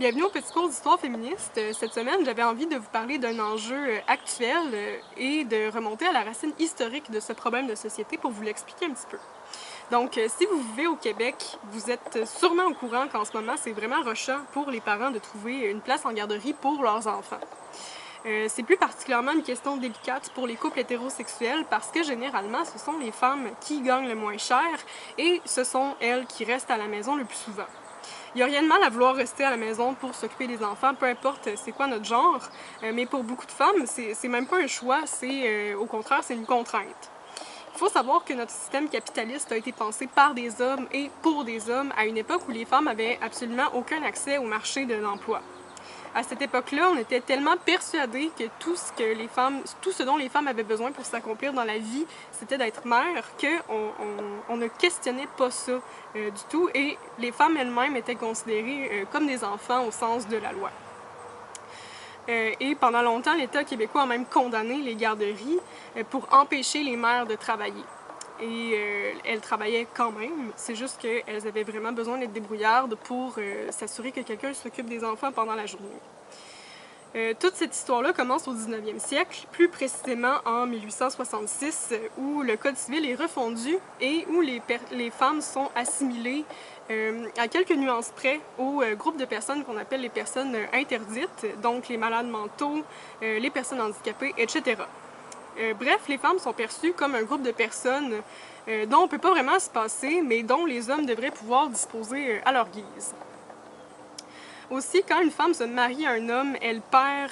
Bienvenue au petit cours d'histoire féministe. Cette semaine, j'avais envie de vous parler d'un enjeu actuel et de remonter à la racine historique de ce problème de société pour vous l'expliquer un petit peu. Donc, si vous vivez au Québec, vous êtes sûrement au courant qu'en ce moment, c'est vraiment rushant pour les parents de trouver une place en garderie pour leurs enfants. C'est plus particulièrement une question délicate pour les couples hétérosexuels parce que généralement, ce sont les femmes qui gagnent le moins cher et ce sont elles qui restent à la maison le plus souvent. Il n'y a rien de mal à vouloir rester à la maison pour s'occuper des enfants, peu importe c'est quoi notre genre, mais pour beaucoup de femmes, c'est même pas un choix, au contraire, c'est une contrainte. Il faut savoir que notre système capitaliste a été pensé par des hommes et pour des hommes à une époque où les femmes avaient absolument aucun accès au marché de l'emploi. À cette époque-là, on était tellement persuadés que tout ce dont les femmes avaient besoin pour s'accomplir dans la vie, c'était d'être mère, qu'on ne questionnait pas ça du tout, et les femmes elles-mêmes étaient considérées comme des enfants au sens de la loi. Et pendant longtemps, l'État québécois a même condamné les garderies pour empêcher les mères de travailler. Et elles travaillaient quand même, c'est juste qu'elles avaient vraiment besoin d'être débrouillardes pour s'assurer que quelqu'un s'occupe des enfants pendant la journée. Toute cette histoire-là commence au 19e siècle, plus précisément en 1866, où le Code civil est refondu et où les femmes sont assimilées à quelques nuances près au groupe de personnes qu'on appelle les personnes interdites, donc les malades mentaux, les personnes handicapées, etc. Bref, les femmes sont perçues comme un groupe de personnes dont on ne peut pas vraiment se passer, mais dont les hommes devraient pouvoir disposer à leur guise. Aussi, quand une femme se marie à un homme, elle perd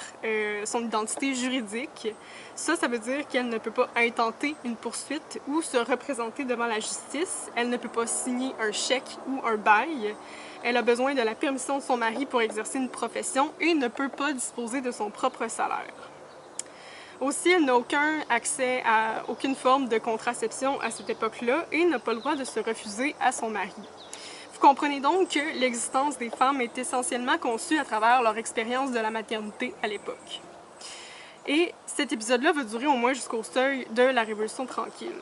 son identité juridique. Ça veut dire qu'elle ne peut pas intenter une poursuite ou se représenter devant la justice. Elle ne peut pas signer un chèque ou un bail. Elle a besoin de la permission de son mari pour exercer une profession et ne peut pas disposer de son propre salaire. Aussi, elle n'a aucun accès à aucune forme de contraception à cette époque-là et n'a pas le droit de se refuser à son mari. Vous comprenez donc que l'existence des femmes est essentiellement conçue à travers leur expérience de la maternité à l'époque. Et cet épisode-là va durer au moins jusqu'au seuil de la Révolution tranquille.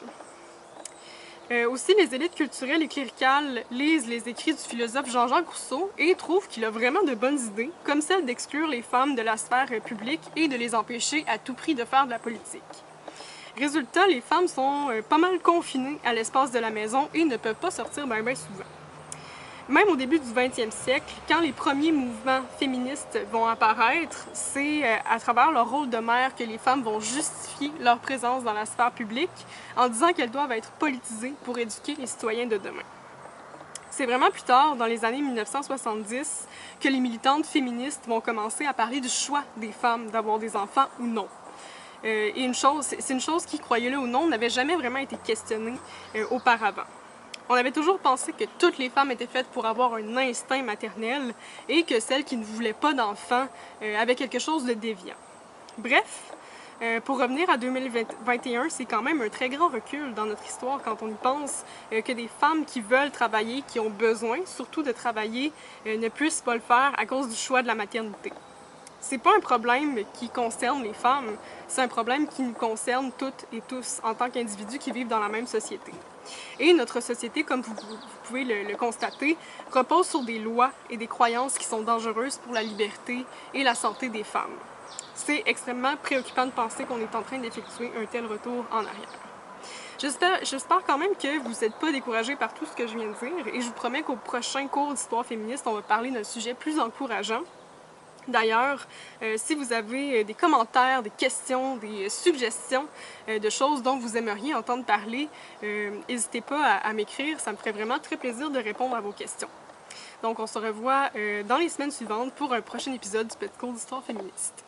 Aussi, les élites culturelles et cléricales lisent les écrits du philosophe Jean-Jacques Rousseau et trouvent qu'il a vraiment de bonnes idées, comme celle d'exclure les femmes de la sphère publique et de les empêcher à tout prix de faire de la politique. Résultat, les femmes sont pas mal confinées à l'espace de la maison et ne peuvent pas sortir bien souvent. Même au début du 20e siècle, quand les premiers mouvements féministes vont apparaître, c'est à travers leur rôle de mère que les femmes vont justifier leur présence dans la sphère publique en disant qu'elles doivent être politisées pour éduquer les citoyens de demain. C'est vraiment plus tard, dans les années 1970, que les militantes féministes vont commencer à parler du choix des femmes d'avoir des enfants ou non. Et c'est une chose qui, croyez-le ou non, n'avait jamais vraiment été questionnée auparavant. On avait toujours pensé que toutes les femmes étaient faites pour avoir un instinct maternel et que celles qui ne voulaient pas d'enfants avaient quelque chose de déviant. Bref, pour revenir à 2021, c'est quand même un très grand recul dans notre histoire quand on y pense que des femmes qui veulent travailler, qui ont besoin surtout de travailler, ne puissent pas le faire à cause du choix de la maternité. C'est pas un problème qui concerne les femmes, c'est un problème qui nous concerne toutes et tous en tant qu'individus qui vivent dans la même société. Et notre société, comme vous pouvez le constater, repose sur des lois et des croyances qui sont dangereuses pour la liberté et la santé des femmes. C'est extrêmement préoccupant de penser qu'on est en train d'effectuer un tel retour en arrière. J'espère quand même que vous n'êtes pas découragés par tout ce que je viens de dire et je vous promets qu'au prochain cours d'histoire féministe, on va parler d'un sujet plus encourageant. D'ailleurs, si vous avez des commentaires, des questions, des suggestions de choses dont vous aimeriez entendre parler, n'hésitez pas à m'écrire, ça me ferait vraiment très plaisir de répondre à vos questions. Donc on se revoit dans les semaines suivantes pour un prochain épisode du Petit cours d'histoire féministe.